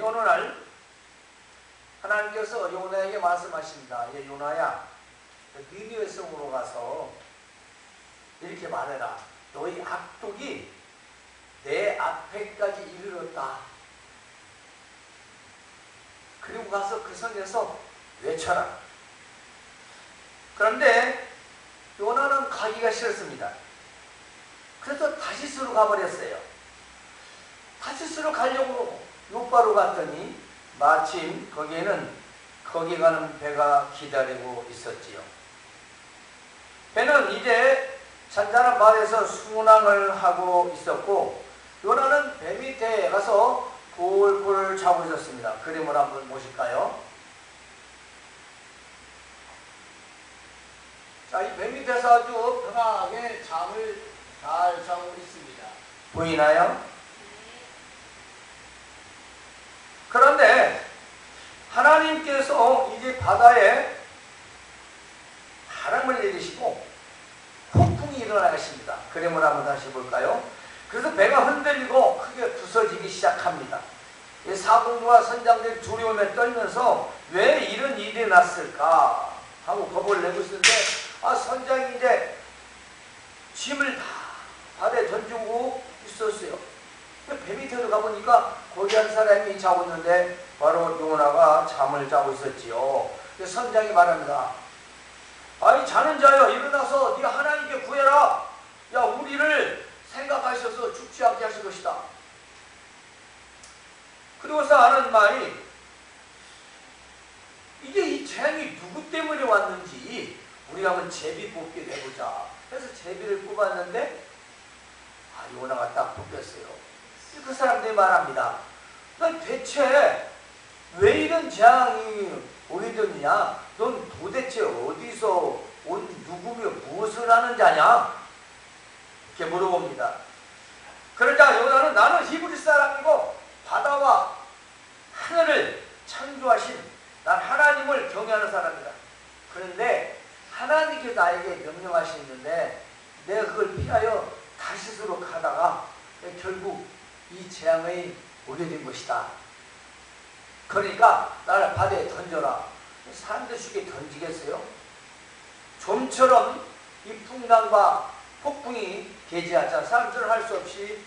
어느 날 하나님께서 요나에게 말씀하십니다. 요나야, 니느웨 성으로 가서 이렇게 말해라. 너희 악독이 내 앞에까지 이르렀다. 그리고 가서 그 성에서 외쳐라. 그런데 요나는 가기가 싫었습니다. 그래서 다시스로 가버렸어요. 다시스로 가려고 요바로 갔더니 마침 거기에는 거기 가는 배가 기다리고 있었지요. 배는 이제 잔잔한 바다에서 순항을 하고 있었고 요나는 배 밑에 가서 꿀꿀 자고 있었습니다. 그림을 한번 보실까요? 자, 이 배 밑에서 아주 편하게 잠을 잘 자고 있습니다. 보이나요? 그런데 하나님께서 이제 바다에 바람을 내리시고 폭풍이 일어나겠습니다. 그림을 한번 다시 볼까요? 그래서 배가 흔들리고 크게 부서지기 시작합니다. 사공과 선장들이 두려움에 떨면서 왜 이런 일이 났을까 하고 겁을 내고 있었는데 선장이 이제 짐을 다 바다에 던지고 있었어요. 배 밑에도 가보니까 거기 한 사람이 자고 있는데 바로 요나가 잠을 자고 있었지요. 선장이 말합니다. 아니 자는 자여 일어나서 네가 하나님께 구해라. 야 우리를 생각하셔서 죽지 않게 하실 것이다. 그리고서 하는 말이 이게 이 재앙이 누구 때문에 왔는지 우리가 한번 제비 뽑기를 해보자. 그래서 제비를 뽑았는데 요나가 딱 뽑혔어요. 그 사람들이 말합니다. 넌 대체 왜 이런 재앙이 오게 됐느냐? 넌 도대체 어디서 온 누구며 무엇을 하는 자냐? 이렇게 물어봅니다. 그러자 요나는 나는 히브리 사람이고 바다와 하늘을 창조하신 난 하나님을 경외하는 사람이다. 그런데 하나님께서 나에게 명령하시는데 내가 그걸 피하여 다시스로 가다가 결국 이 재앙이 오게 된 것이다. 그러니까 나를 바다에 던져라. 사람들 쉽게 던지겠어요? 좀처럼 이 풍랑과 폭풍이 개지하자 사람들은 할 수 없이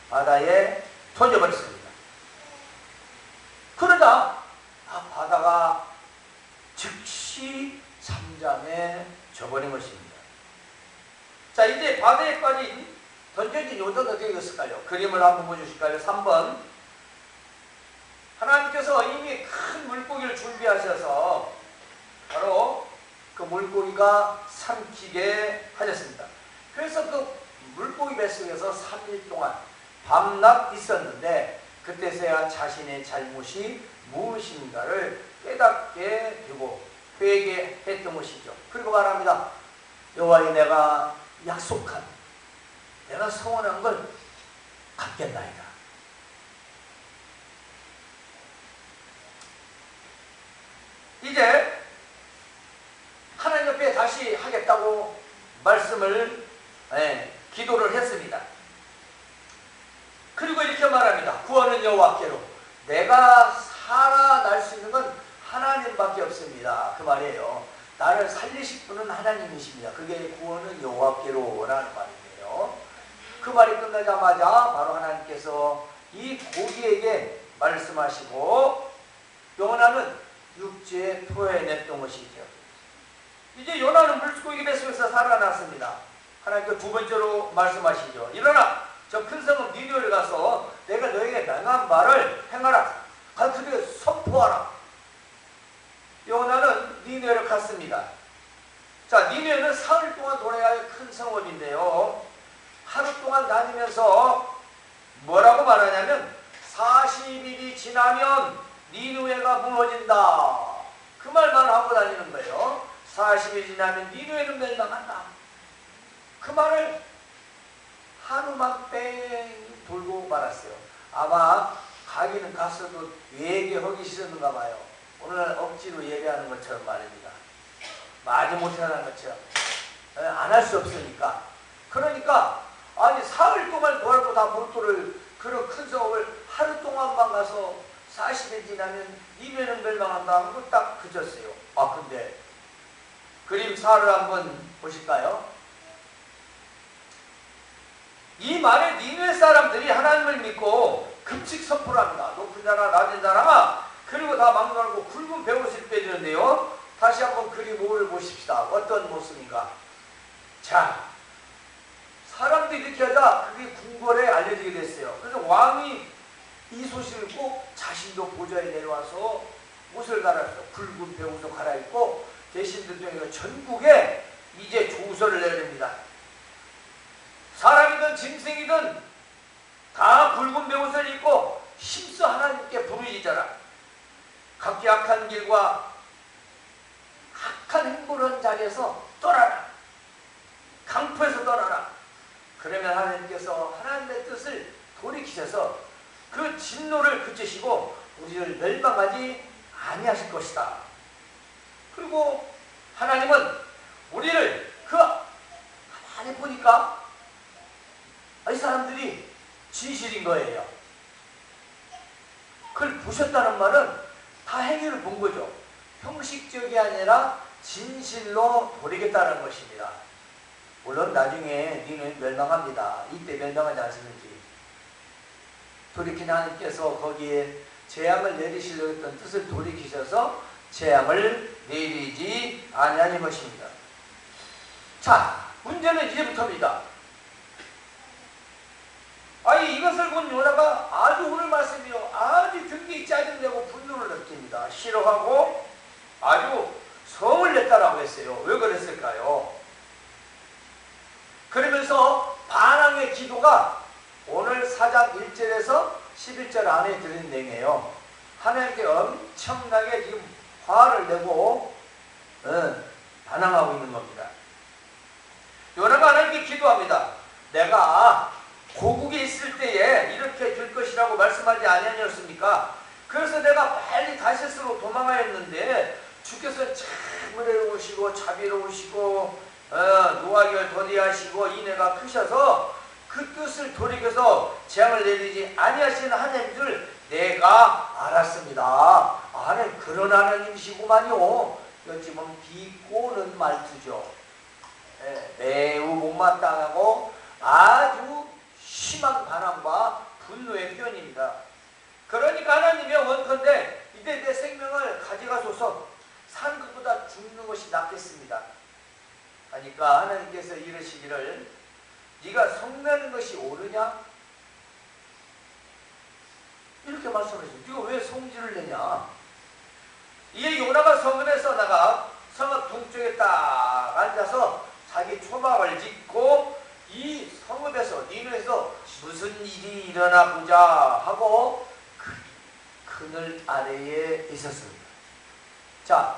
바다에 던져버렸습니다. 그러자 바다가 즉시 잠잠해 져버린 것입니다. 자, 이제 바다에 빠진 던져진 요나가 어떻게 됐을까요? 그림을 한번 보여주실까요? 3번. 하나님께서 이미 큰 물고기를 준비하셔서 바로 그 물고기가 삼키게 하셨습니다. 그래서 그 물고기 뱃속에서 3일 동안 밤낮 있었는데 그때서야 자신의 잘못이 무엇인가를 깨닫게 되고 회개했던 것이죠. 그리고 말합니다. 여호와여 내가 약속한 내가 서원한 걸 갚겠나이다. 이제 하나님 옆에 다시 하겠다고 말씀을 기도를 했습니다. 그리고 이렇게 말합니다. 구원은 여호와께로 내가 살아날 수 있는 건 하나님밖에 없습니다. 그 말이에요. 나를 살리실 분은 하나님이십니다. 그게 구원은 여호와께로 라는 말인데요. 그 말이 끝나자마자 바로 하나님께서 이 고기에게 말씀하시고 요나는 육지에 토해냈던 것이죠. 이제 요나는 물고기 뱃속에서 살아났습니다. 하나님께 두 번째로 말씀하시죠. 일어나 저 큰 성읍 니느웨를 가서 내가 너에게 명한 말을 행하라. 그들에게 선포하라. 요나는 니느웨를 갔습니다. 자, 니느웨는 사흘 동안 돌아야 할 큰 성읍인데요. 하루 동안 다니면서 뭐라고 말하냐면 40일이 지나면 니느웨가 무너진다. 그 말만 하고 다니는 거예요. 40일 지나면 니느웨는 멸망한다. 그 말을 하루만 뺑 돌고 말았어요. 아마 가기는 갔어도 예배하기 싫었는가 봐요. 오늘날 억지로 예배하는 것처럼 말입니다. 많이 못하는 것처럼 안 할 수 없으니까. 그러니까 아니 사흘 동안 돌고 다 못 돌을 그런 큰 성읍을 하루 동안만 가서 40이 지나면 니네는 멸망한다 하고 딱 그쳤어요. 아 근데 그림 4를 한번 보실까요? 이 말에 니네 사람들이 하나님을 믿고 급식 선포를 합니다. 높은 자나 낮은 자나 그리고 다 막론하고 굵은 베옷을 빼주는데요. 다시 한번 그림 5를 보십시다. 어떤 모습인가? 자, 사람들이 이렇게 하자 그게 궁궐에 알려지게 됐어요. 그래서 왕이 이 소식을 듣고 자신도 보좌에 내려와서 옷을 갈아입고 굵은 베옷을 갈아입고 대신들 중에 전국에 이제 조서를 내립니다. 사람이든 짐승이든 다 굵은 베옷을 입고 힘써 하나님께 부르짖어라. 각기 악한 길과 악한 행보를 한 자리에서 떠나라. 강포에서 떠나라. 그러면 하나님께서 하나님의 뜻을 돌이키셔서 그 진노를 그치시고 우리를 멸망하지 아니하실 것이다. 그리고 하나님은 우리를 가만히 보니까 이 사람들이 진실인 거예요. 그걸 보셨다는 말은 다 행위를 본 거죠. 형식적이 아니라 진실로 돌이겠다는 것입니다. 물론 나중에 니는 멸망합니다. 이때 멸망하지 않습니까? 돌이킨 하나님께서 거기에 재앙을 내리시려고 했던 뜻을 돌이키셔서 재앙을 내리지 아니하는 것입니다. 자, 문제는 이제부터입니다. 아니 이것을 본 요나가 아주 오늘 말씀이요 아주 등기 짜증내고 분노를 느낍니다. 싫어하고 아주 성을 냈다라고 했어요. 왜 그랬을까요? 그러면서 반항의 기도가 오늘 4장 1절에서 11절 안에 들은 내용이에요. 하나님께 엄청나게 지금 화를 내고 반항하고 있는 겁니다. 요나가 하나님께 기도합니다. 내가 고국에 있을 때에 이렇게 될 것이라고 말씀하지 아니하셨습니까? 그래서 내가 빨리 다시스로 도망하였는데 주께서 참 은혜로우시고 자비로우시고 노하기를 더디하시고 인애가 크셔서 그 뜻을 돌이켜서 재앙을 내리지 아니하시는 하나님 줄 내가 알았습니다. 하나님 그런 하나님이시구만요. 여기 보면 비꼬는 말투죠. 매우 못마땅하고 아주 심한 반항과 분노의 표현입니다. 그러니까 하나님이 원컨대 이제 내 생명을 가져가소서 사는 것보다 죽는 것이 낫겠습니다. 하니까 하나님께서 이르시기를 네가 성내는 것이 옳으냐? 이렇게 말씀하시죠. 네가 왜 성질을 내냐? 이에 요나가 성읍에서 나가 성읍 동쪽에 딱 앉아서 자기 초막을 짓고 이 성읍에서 니누에서 무슨 일이 일어나 보자 하고 그늘 아래에 있었습니다. 자,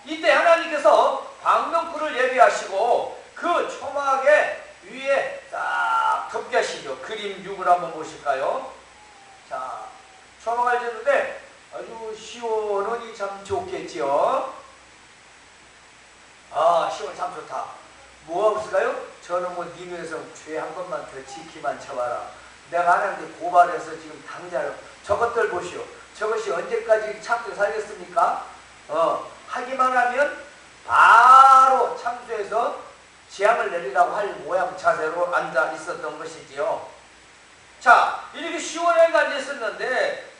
이때 하나님께서 방명구를 예비하시고 그 초막의 위에 딱 덮게 하시죠. 그림 6을 한번 보실까요? 자, 초막을 짓는데 아주 시원하니 참 좋겠지요. 아, 시원 참 좋다. 뭐하고 있을까요? 저는 뭐 니누에서 죄 한 번만 더 지키만 쳐봐라. 내가 하나님께 고발해서 지금 당장 저것들 보시오. 저것이 언제까지 참고 살겠습니까? 하기만 하면 바로 참수해서 재앙을 내리라고 할 모양 자세로 앉아 있었던 것이지요. 자, 이렇게 시원하게 앉아 있었는데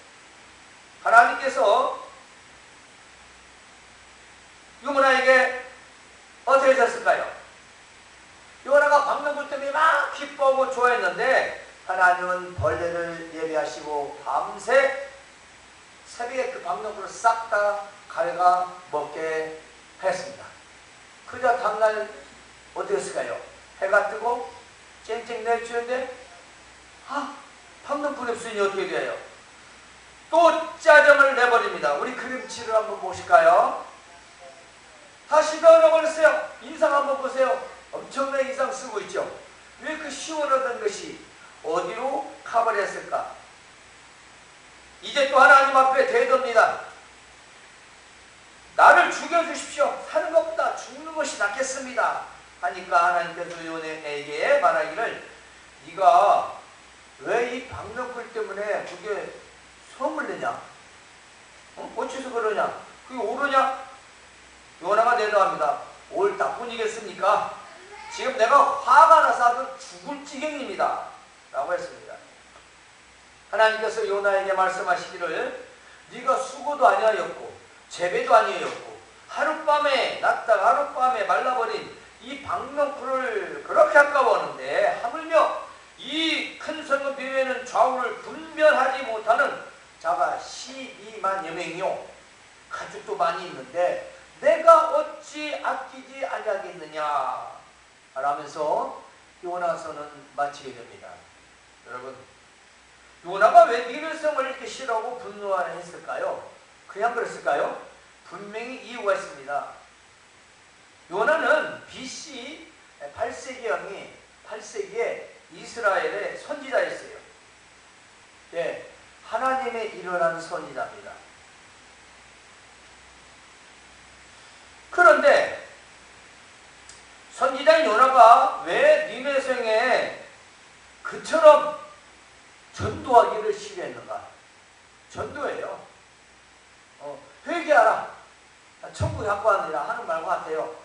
하나님께서 요나에게 어떻게 하셨을까요? 요나가 방명구 때문에 막 기뻐하고 좋아했는데 하나님은 벌레를 예비하시고 밤새 새벽에 그 방명구를 싹 다 갉아 먹게 했습니다. 그저 다음날 어떻게 했을까요? 해가 뜨고 쨍쨍 내리치는데 방명구의 수준이 어떻게 돼요? 또 짜증을 내버립니다. 우리 그림치를 한번 보실까요? 다시 변해버렸어요. 인상 한번 보세요. 엄청난 인상 쓰고 있죠. 왜 그 시원하던 것이 어디로 가버렸을까? 이제 또 하나님 앞에 대듭니다. 나를 죽여주십시오. 사는 것보다 죽는 것이 낫겠습니다. 하니까 하나님께서 요나에게 말하기를 네가 왜 이 방명불 때문에 그게 어째서 그러냐? 그게 옳으냐? 요나가 대답합니다. 옳다 뿐이겠습니까? 지금 내가 화가 나서 아주 죽을 지경입니다. 라고 했습니다. 하나님께서 요나에게 말씀하시기를 네가 수고도 아니하였고 재배도 아니하였고 하룻밤에 났다가 하룻밤에 말라버린 이 박농풀을 그렇게 아까워하는데 하물며 이 큰 성읍 비에는 좌우를 분별하지 못하는 자가 12만여 명이요 가축도 많이 있는데 내가 어찌 아끼지 아니하겠느냐 라면서 요나서는 마치게 됩니다. 여러분, 요나가 왜 니느성을 이렇게 싫어하고 분노했을까요? 그냥 그랬을까요? 분명히 이유가 있습니다. 요나는 BC 8세기에 이스라엘의 선지자였어요. 예, 하나님의 일어난 선지자입니다. 그런데 선지자인 요나가 왜 니느성에 그처럼 전도하기를 싫어했는가? 전도예요. 회개하라. 천국에 갖고 왔느니라 하는 말과 같아요.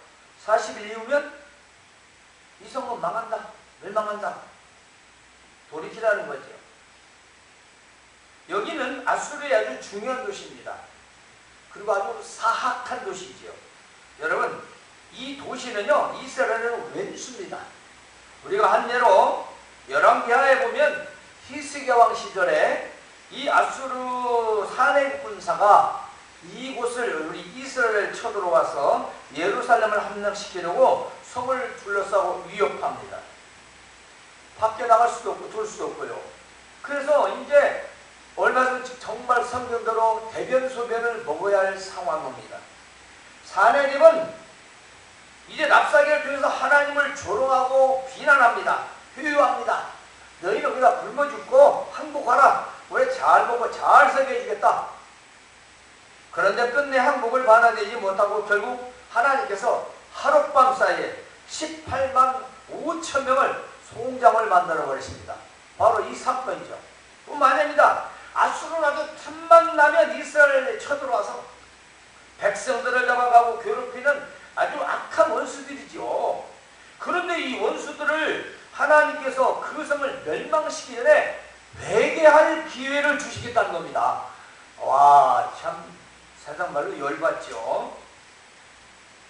40일 이후면 이 성은 망한다. 멸망한다. 돌이키라는 거죠. 여기는 아수르의 아주 중요한 도시입니다. 그리고 아주 사악한 도시지요. 여러분, 이 도시는요, 이스라엘은 왼수입니다. 우리가 한 예로 열왕기하에 보면 히스기야 왕 시절에 이 아수르 사내 군사가 이곳을 우리 이스라엘을 쳐들어와서 예루살렘을 함락시키려고 성을 둘러싸고 위협합니다. 밖에 나갈 수도 없고 돌 수도 없고요. 그래서 이제 얼마 전 정말 성경대로 대변소변을 먹어야 할 상황입니다. 사내립은 이제 납사기를 통해서 하나님을 조롱하고 비난합니다. 회유합니다. 너희는 우리가 굶어 죽고 항복하라. 우리 잘 먹고 잘 살게 해주겠다. 그런데 끝내 항복을 받아내지 못하고 결국 하나님께서 하룻밤 사이에 18만 5천 명을 송장을 만들어 버렸습니다. 바로 이 사건이죠. 뿐만 아닙니다. 아수르는 아주 틈만 나면 이스라엘에 쳐들어와서 백성들을 잡아가고 괴롭히는 아주 악한 원수들이죠. 그런데 이 원수들을 하나님께서 그 성을 멸망시키기 전에 회개할 기회를 주시겠다는 겁니다. 와, 참 세상 말로 열받죠.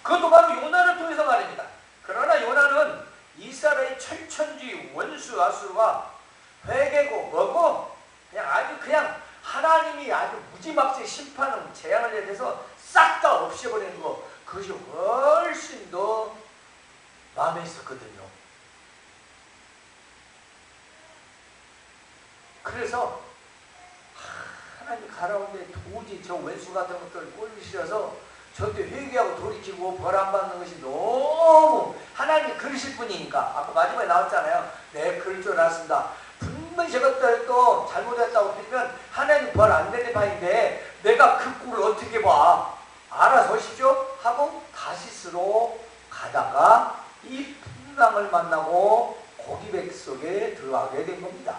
그것도 바로 요나를 통해서 말입니다. 그러나 요나는 이스라엘의 철천지 원수 아수르가 회개고 뭐고 그냥 하나님이 아주 무지막지 심판은 재앙을 내려서 싹 다 없애버리는 거, 그것이 훨씬 더 마음에 있었거든요. 그래서 하나님 가라운데 도저히 저 원수 같은 것들을 꼴기 싫어서 저한테 회개하고 돌이키고 벌 안 받는 것이 너무 하나님이 그러실 분이니까. 아까 마지막에 나왔잖아요. 네, 그럴 줄 알았습니다. 분명히 저것들 또 잘못했다고 빌면 하나님 벌 안 내는 바인데 내가 그 꼴을 어떻게 봐. 알아서 오십시오 하고 다시스로 가다가 이 풍랑을 만나고 고기백 속에 들어가게 된 겁니다.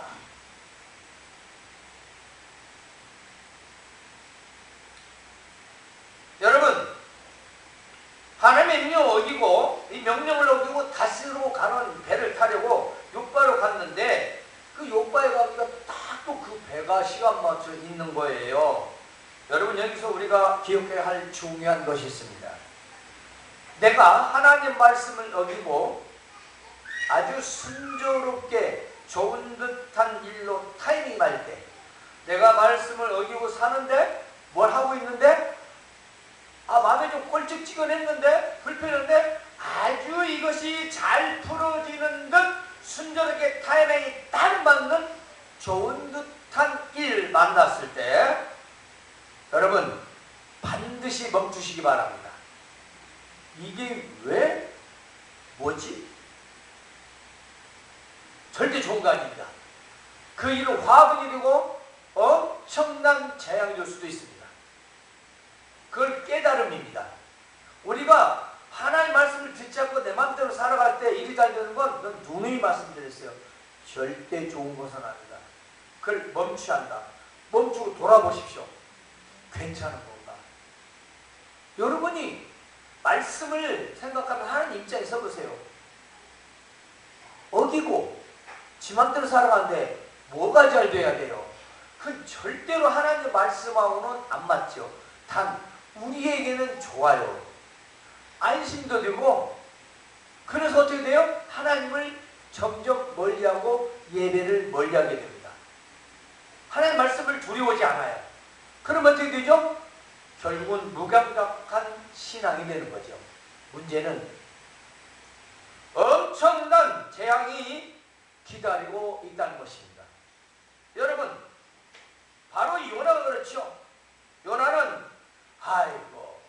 여러분, 하나님의 명령을 어기고 이 명령을 어기고 다시로 가는 배를 타려고 요바로 갔는데 그 요바에 가기가 딱 또 그 배가 시간 맞춰 있는 거예요. 여러분, 여기서 우리가 기억해야 할 중요한 것이 있습니다. 내가 하나님 말씀을 어기고 아주 순조롭게 좋은 듯한 일로 타이밍 말 때 내가 말씀을 어기고 사는데 뭘 하고 있는데 마음에 좀 꼴찍지근했는데 불편한데 아주 이것이 잘 풀어지는 듯 순조롭게 타이밍이 딱 맞는 좋은 듯한 일 만났을 때 여러분 반드시 멈추시기 바랍니다. 이게 왜? 뭐지? 절대 좋은 거 아닙니다. 그 일은 화분이 되고 엄청난 재앙이 될 수도 있습니다. 그걸 깨달음입니다. 우리가 하나님 말씀을 듣지 않고 내 마음대로 살아갈 때 일이 잘 되는 건 누누이 말씀드렸어요. 절대 좋은 것은 아니다. 그걸 멈춰야 한다. 멈추고 돌아보십시오. 괜찮은 건가? 여러분이 말씀을 생각하면 하나님 입장에 서보세요. 어기고 지 맘대로 살아가는데 뭐가 잘 돼야 돼요? 그 절대로 하나님의 말씀하고는 안 맞죠. 단 우리에게는 좋아요. 안심도 되고, 그래서 어떻게 돼요? 하나님을 점점 멀리하고 예배를 멀리하게 됩니다. 하나님의 말씀을 두려워하지 않아요. 그럼 어떻게 되죠? 결국은 무감각한 신앙이 되는 거죠. 문제는 엄청난 재앙이 기다리고 있다는 것입니다. 여러분, 바로 요나가 그렇죠. 요나는 아이고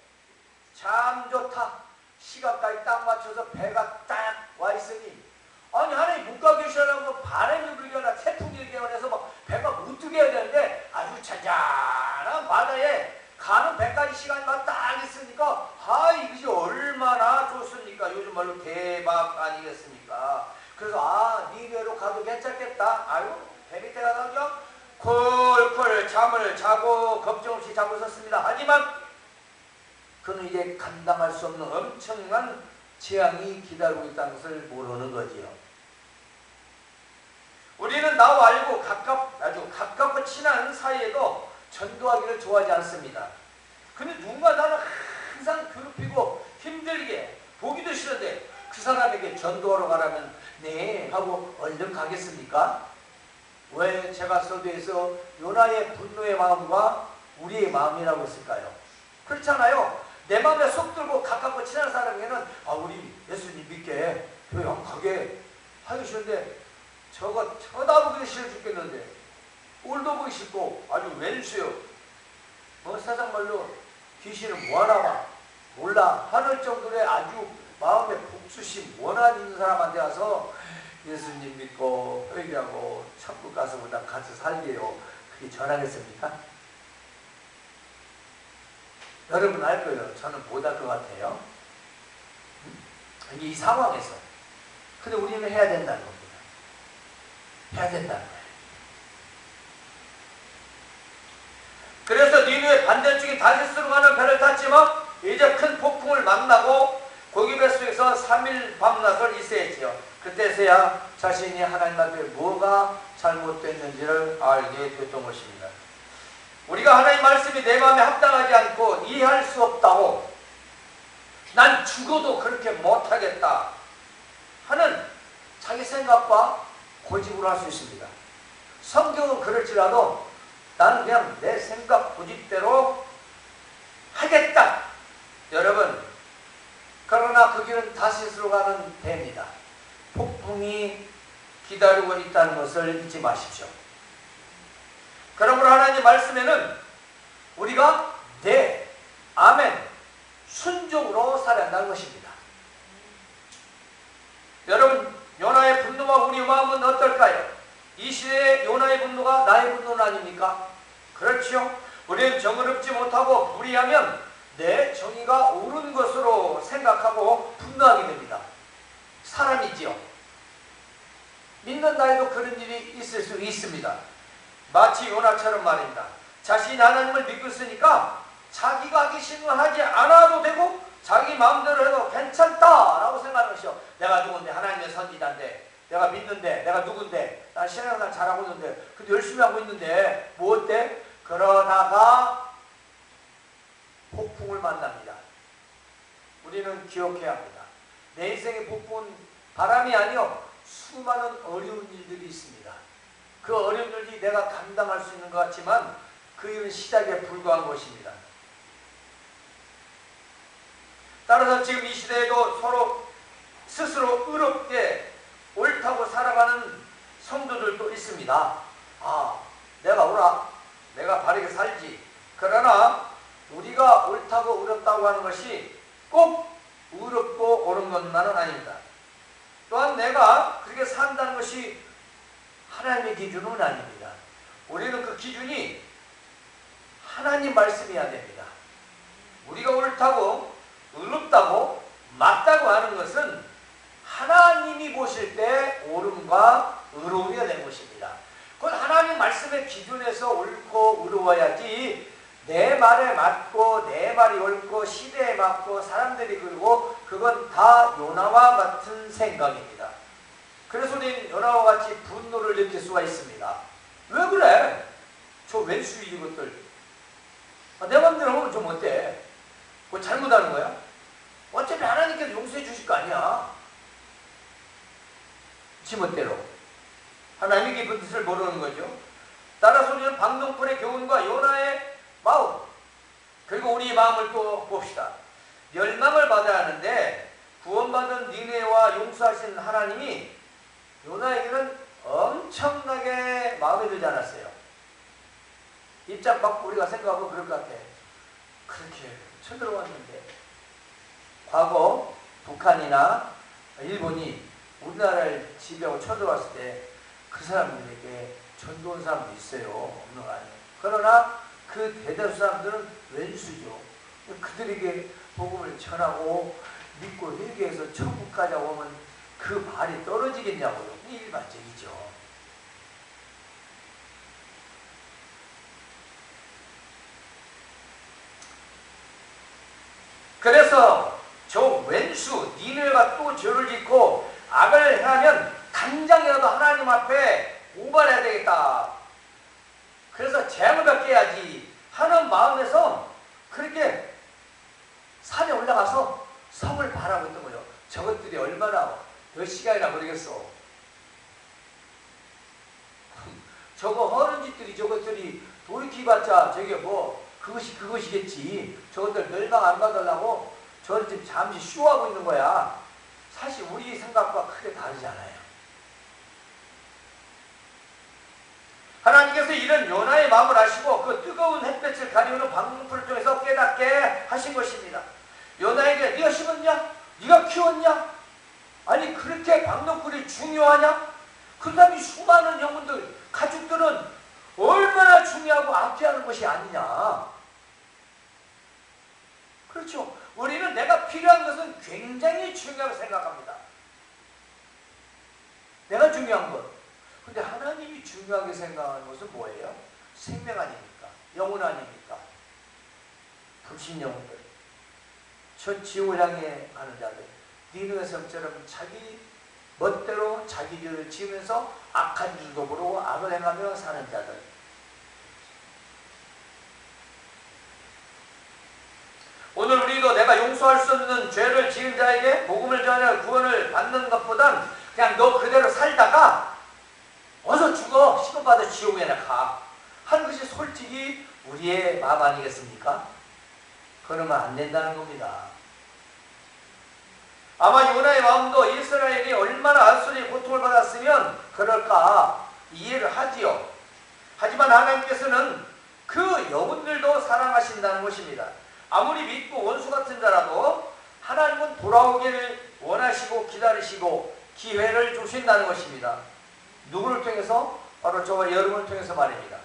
참 좋다. 시간까지 딱 맞춰서 배가 딱 와 있으니, 아니 하나님 못 가 계시라고 바람이 불거나 태풍이 일어나서 막 배가 못 뜨게 해야 되는데 아주 잔잔한 바다에 가는 배까지 시간이 딱 있으니까 이것이 얼마나 좋습니까? 요즘 말로 대박 아니겠습니까? 그래서 니네로 가도 괜찮겠다. 아유 배 밑에 가다 그냥 콜콜 잠을 자고 걱정 없이 자고 있었습니다. 하지만 그는 이제 감당할 수 없는 엄청난 재앙이 기다리고 있다는 것을 모르는 거지요. 우리는 나와 알고 아주 가깝고 친한 사이에도 전도하기를 좋아하지 않습니다. 근데 누군가 나는 항상 괴롭히고 힘들게 보기도 싫은데 그 사람에게 전도하러 가라면 네 하고 얼른 가겠습니까? 왜 제가 서두에서 요나의 분노의 마음과 우리의 마음이라고 했을까요? 그렇잖아요. 내 마음에 속 들고 가깝고 친한 사람에게는 우리 예수님 믿게 교회 안 가게 하기 싫은데 저거 쳐다보기 싫어 죽겠는데 꼴도 보기 싫고 아주 왼수요. 세상 말로 귀신은 뭐하나 봐 몰라 하늘 정도의 아주 마음에 복수심 원한 있는 사람한테 와서 예수님 믿고 회개하고 천국 가서보다 같이 살게요. 그게 전하겠습니까? 여러분 알 거예요. 저는 못할 것 같아요. 이 상황에서. 근데 우리는 해야 된다는 겁니다. 해야 된다는 거예요. 그래서 니느웨 반대쪽인 다시스로 가는 배를 탔지만 이제 큰 폭풍을 만나고 고기 뱃속에서 3일 밤낮을 있어야지요. 그때서야 자신이 하나님 앞에 뭐가 잘못됐는지를 알게 됐던 것입니다. 우리가 하나님 말씀이 내 마음에 합당하지 않고 이해할 수 없다고, 난 죽어도 그렇게 못하겠다 하는 자기 생각과 고집으로 할 수 있습니다. 성경은 그럴지라도 나는 그냥 내 생각 고집대로 하겠다. 여러분, 그러나 그 길은 다시스로 가는 배입니다. 폭풍이 기다리고 있다는 것을 잊지 마십시오. 그러므로 하나님 말씀에는 우리가 네, 아멘, 순종으로 살아야 한다는 것입니다. 여러분, 요나의 분노와 우리 마음은 어떨까요? 이 시대의 요나의 분노가 나의 분노는 아닙니까? 그렇죠. 우리는 정을 읊지 못하고 불의하면 내 정의가 옳은 것으로 생각하고 분노하게 됩니다. 사람이지요. 믿는다 해도 그런 일이 있을 수 있습니다. 마치 요나처럼 말입니다. 자신이 하나님을 믿고 있으니까 자기가 하기 싫은 건 하지 않아도 되고 자기 마음대로 해도 괜찮다라고 생각하는 것이요. 내가 누군데, 하나님의 선지자인데, 내가 믿는데, 내가 누군데, 난 신앙생활 잘하고 있는데, 근데 열심히 하고 있는데 뭐 어때? 그러다가 폭풍을 만납니다. 우리는 기억해야 합니다. 내 인생의 폭풍은 바람이 아니요 수많은 어려운 일들이 있습니다. 그 어려운 일이 내가 감당할 수 있는 것 같지만 그 일은 시작에 불과한 것입니다. 따라서 지금 이 시대에도 서로 스스로 의롭게 옳다고 살아가는 성도들도 있습니다. 내가 옳아, 내가 바르게 살지. 그러나 우리가 옳다고 의롭다고 하는 것이 꼭 의롭고 옳은 것만은 아닙니다. 또한 내가 그렇게 산다는 것이 하나님의 기준은 아닙니다. 우리는 그 기준이 하나님 말씀이어야 됩니다. 우리가 옳다고 의롭다고 맞다고 하는 것은 하나님이 보실 때 옳음과 의로움이 되는 것입니다. 그건 하나님 말씀의 기준에서 옳고 의로워야지 내 말에 맞고 내 말이 옳고 시대에 맞고 사람들이 그리고 그건 다 요나와 같은 생각입니다. 그래서 우리는 요나와 같이 분노를 느낄 수가 있습니다. 왜 그래? 저 왼수 이것들. 내 맘대로 하면 좀 어때? 뭐 잘못하는 거야? 어차피 하나님께서 용서해 주실 거 아니야. 지멋대로. 하나님의 깊은 뜻을 모르는 거죠. 따라서 우리는 박농풀의 교훈과 요나의 마음, 그리고 우리의 마음을 또 봅시다. 멸망을 받아야 하는데 구원받은 니네와 용서하신 하나님이 요나에게는 엄청나게 마음에 들지 않았어요. 입장 막 우리가 생각하고 그럴 것 같아. 그렇게 쳐들어왔는데 과거 북한이나 일본이 우리나라를 지배하고 쳐들어왔을 때 그 사람들에게 전도한 사람도 있어요. 없는 거 아니에요. 그러나 그 대다수 사람들은 왼수죠. 그들에게 복음을 전하고 믿고 회개해서 천국 가자고 하면 그 말이 떨어지겠냐고요. 일반적이죠. 그래서 저 왼수 니네가 또 죄를 짓고 악을 행하면 당장이라도 하나님 앞에 고발해야 되겠다. 그래서 재앙을 받게 해야지 하는 마음에서 그렇게 산에 올라가서 성을 바라고 있던 거예요. 저것들이 얼마나 몇 시간이나 걸리겠어. 저거 허는 짓들이 저것들이 돌이키봤자 저게 뭐 그것이겠지. 저것들 멸망 안 받으려고 저를 지금 잠시 쇼하고 있는 거야. 사실 우리 생각과 크게 다르지 않아요. 하나님께서 이런 요나의 마음을 아시고 그 뜨거운 햇볕을 가리우는 방문풀을 통해서 깨닫게 하신 것입니다. 요나에게 네가 심었냐? 네가 키웠냐? 아니 그렇게 방문풀이 중요하냐? 그 다음에 수많은 영혼들, 가축들은 얼마나 중요하고 악취하는 것이 아니냐. 그렇죠. 우리는 내가 필요한 것은 굉장히 중요하다고 생각합니다. 내가 중요한 것. 근데 하나님이 중요하게 생각하는 것은 뭐예요? 생명 아닙니까? 영혼 아닙니까? 불신 영혼들. 저 지옥을 향해 가는 자들. 니느웨 성처럼 자기 멋대로 자기 죄를 지으면서 악한 줄도 모르고 악을 행하며 사는 자들. 오늘 우리도 내가 용서할 수 없는 죄를 지은 자에게 복음을 전하여 구원을 받는 것보단 그냥 너 그대로 살다가 어서 죽어 시급받아 지옥에나 가 하는 것이 솔직히 우리의 마음 아니겠습니까? 그러면 안 된다는 겁니다. 아마 요나의 마음도 이스라엘이 얼마나 알소리 고통을 받았으면 그럴까 이해를 하지요. 하지만 하나님께서는 그 영혼들도 사랑하신다는 것입니다. 아무리 믿고 원수 같은 자라도 하나님은 돌아오기를 원하시고 기다리시고 기회를 주신다는 것입니다. 누구를 통해서? 바로 저와 여러분을 통해서 말입니다.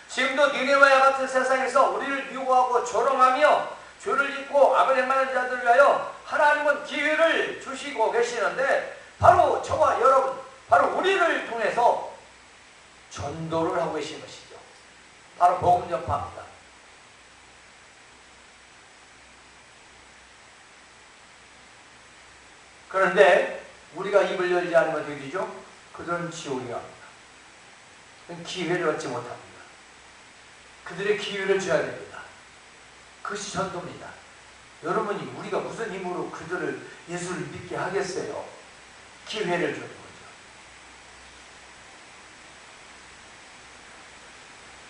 지금도 니네와와 같은 세상에서 우리를 미워하고 조롱하며 죄를 짓고 악을 행하는 자들을 위하여 하나님은 기회를 주시고 계시는데 바로 저와 여러분, 바로 우리를 통해서 전도를 하고 계신 것이죠. 바로 복음 전파입니다. 그런데 우리가 입을 열지 않으면 어떻게 되죠? 그들은 지옥에 갑니다. 기회를 얻지 못합니다. 그들의 기회를 줘야 됩니다. 그것이 전도입니다. 여러분이 우리가 무슨 힘으로 그들을 예수를 믿게 하겠어요? 기회를 주는 거죠.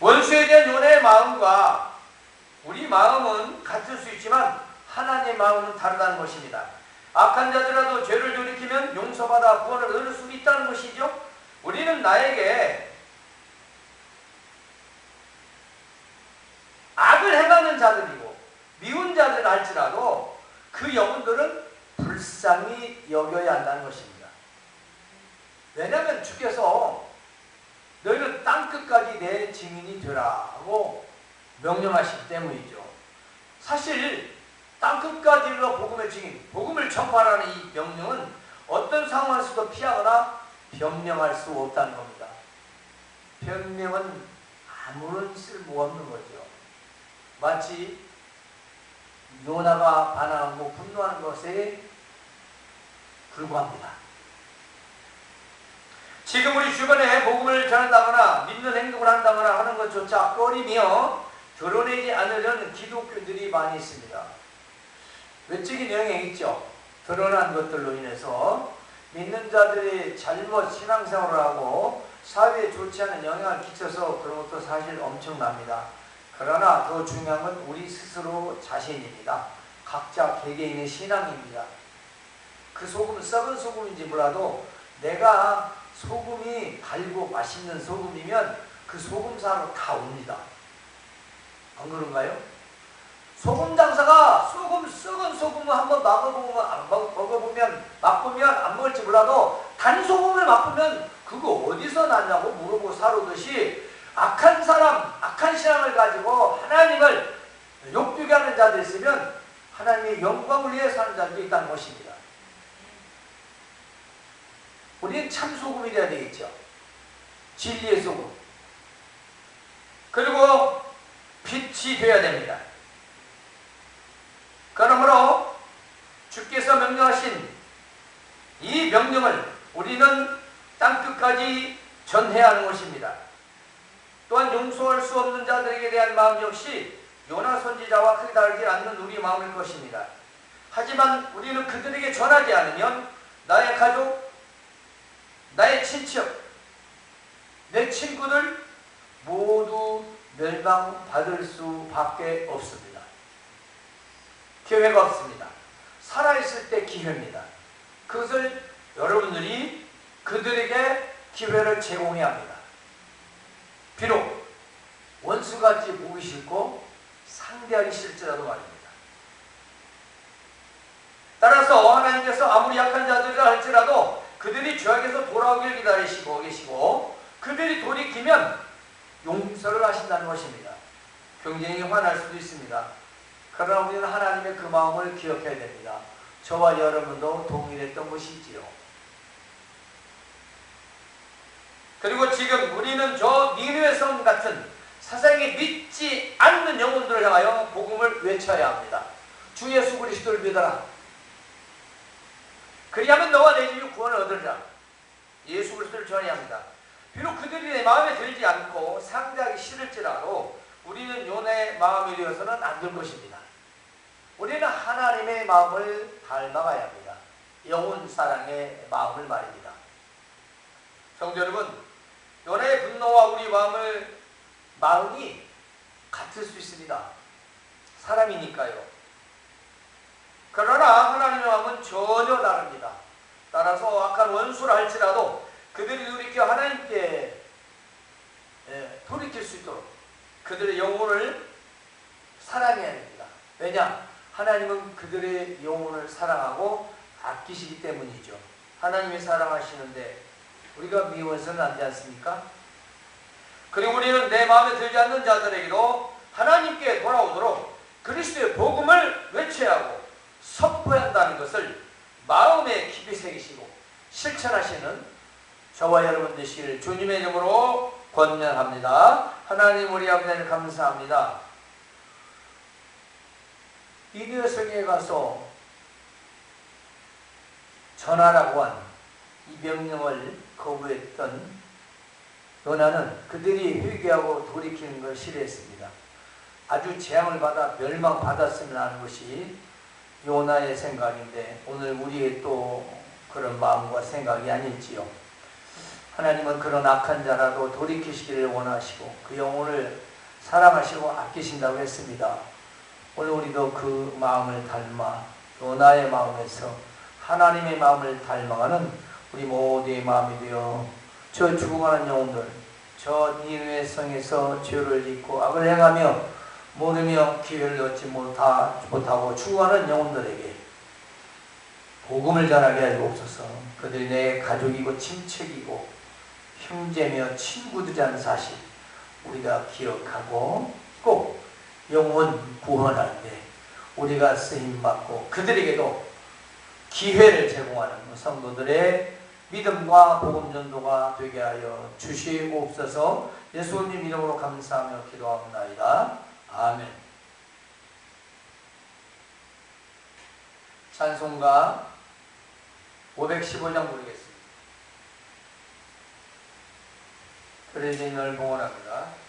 원수에 대한 요나의 마음과 우리 마음은 같을 수 있지만 하나님의 마음은 다르다는 것입니다. 악한 자들라도 죄를 돌이키면 용서받아 구원을 얻을 수 있다는 것이죠. 우리는 나에게 악을 행하는 자들이고 미운 자들 할지라도 그 영혼들은 불쌍히 여겨야 한다는 것입니다. 왜냐하면 주께서 너희는 땅끝까지 내 증인이 되라 하고 명령하시기 때문이죠. 사실 땅끝까지 이르러 복음의 증인, 복음을 전파하라는 이 명령은 어떤 상황에서도 피하거나 변명할 수 없다는 겁니다. 변명은 아무런 쓸모가 없는 거죠. 마치 요나가 반항하고 분노하는 것에 불과합니다. 지금 우리 주변에 복음을 전한다거나 믿는 행동을 한다거나 하는 것조차 꺼리며 드러내지 않으려는 기독교들이 많이 있습니다. 외적인 영향이 있죠. 드러난 것들로 인해서 믿는 자들이 잘못 신앙생활을 하고 사회에 좋지 않은 영향을 끼쳐서 그런 것도 사실 엄청납니다. 그러나 더 중요한 건 우리 스스로 자신입니다. 각자 개개인의 신앙입니다. 그 소금은 썩은 소금인지 몰라도 내가 소금이 달고 맛있는 소금이면 그 소금사로 다 옵니다. 안 그런가요? 소금 장사가 썩은 소금을 한번 먹어보면 맛보면 안 먹을지 몰라도 단 소금을 맛보면 그거 어디서 났냐고 물어보고 사르듯이 악한 사람, 악한 신앙을 가지고 하나님을 욕되게 하는 자들 있으면 하나님의 영광을 위해 사는 자들도 있다는 것입니다. 우리는 참 소금이 되어야 되겠죠. 진리의 소금. 그리고 빛이 되어야 됩니다. 그러므로 주께서 명령하신 이 명령을 우리는 땅끝까지 전해야 하는 것입니다. 또한 용서할 수 없는 자들에게 대한 마음 역시 요나 선지자와 크게 다르지 않는 우리의 마음일 것입니다. 하지만 우리는 그들에게 전하지 않으면 나의 가족, 나의 친척, 내 친구들 모두 멸망받을 수밖에 없습니다. 기회가 없습니다. 살아있을 때 기회입니다. 그것을 여러분들이 그들에게 기회를 제공해야 합니다. 비록 원수같이 보기 싫고 상대하기 싫지라도 말입니다. 따라서 하나님께서 아무리 약한 자들이라 할지라도 그들이 죄악에서 돌아오길 기다리시고 계시고 그들이 돌이키면 용서를 하신다는 것입니다. 굉장히 화날 수도 있습니다. 그러나 우리는 하나님의 그 마음을 기억해야 됩니다. 저와 여러분도 동일했던 것이지요. 그리고 지금 우리는 저 니느웨 성 같은 세상에 믿지 않는 영혼들을 향하여 복음을 외쳐야 합니다. 주 예수 그리스도를 믿어라. 그리하면 너와 내 집이 구원을 얻으리라. 예수 그리스도를 전해야 합니다. 비록 그들이 내 마음에 들지 않고 상대하기 싫을지라도 우리는 요나의 마음이 되어서는 안 될 것입니다. 우리는 하나님의 마음을 닮아가야 합니다. 영혼 사랑의 마음을 말입니다. 성도 여러분, 요나의 분노와 우리 마음이 같을 수 있습니다. 사람이니까요. 그러나 하나님의 마음은 전혀 다릅니다. 따라서 악한 원수라 할지라도 그들이 돌이켜 하나님께 돌이킬 수 있도록 그들의 영혼을 사랑해야 됩니다. 왜냐? 하나님은 그들의 영혼을 사랑하고 아끼시기 때문이죠. 하나님이 사랑하시는데 우리가 미워서는 안 되지 않습니까? 그리고 우리는 내 마음에 들지 않는 자들에게도 하나님께 돌아오도록 그리스도의 복음을 외쳐야 하고 선포해야 한다는 것을 마음에 깊이 새기시고 실천하시는 저와 여러분 되시기를 주님의 이름으로 권면합니다. 하나님 우리 아버지를 감사합니다. 니느웨 성에 가서 전하라고 한 이 명령을 거부했던 요나는 그들이 회개하고 돌이키는 걸 싫어했습니다. 아주 재앙을 받아 멸망받았으면 하는 것이 요나의 생각인데 오늘 우리의 또 그런 마음과 생각이 아닐지요. 하나님은 그런 악한 자라도 돌이키시기를 원하시고 그 영혼을 사랑하시고 아끼신다고 했습니다. 오늘 우리도 그 마음을 닮아 요나의 마음에서 하나님의 마음을 닮아가는 우리 모두의 마음이 되어 저 죽어가는 영혼들, 저 니느웨 성에서 죄를 짓고 악을 행하며 모르며 기회를 얻지 못하고 죽어가는 영혼들에게 복음을 전하게 하시옵소서. 그들이 내 가족이고 친척이고 형제며 친구들이라는 사실 우리가 기억하고 꼭 영혼 구원할 때 우리가 쓰임받고 그들에게도 기회를 제공하는 성도들의 믿음과 복음 전도가 되게 하여 주시옵소서. 예수님 이름으로 감사하며 기도합나이다. 아멘. 찬송가 515장 부르겠습니다. 그러니 널 봉헌합니다.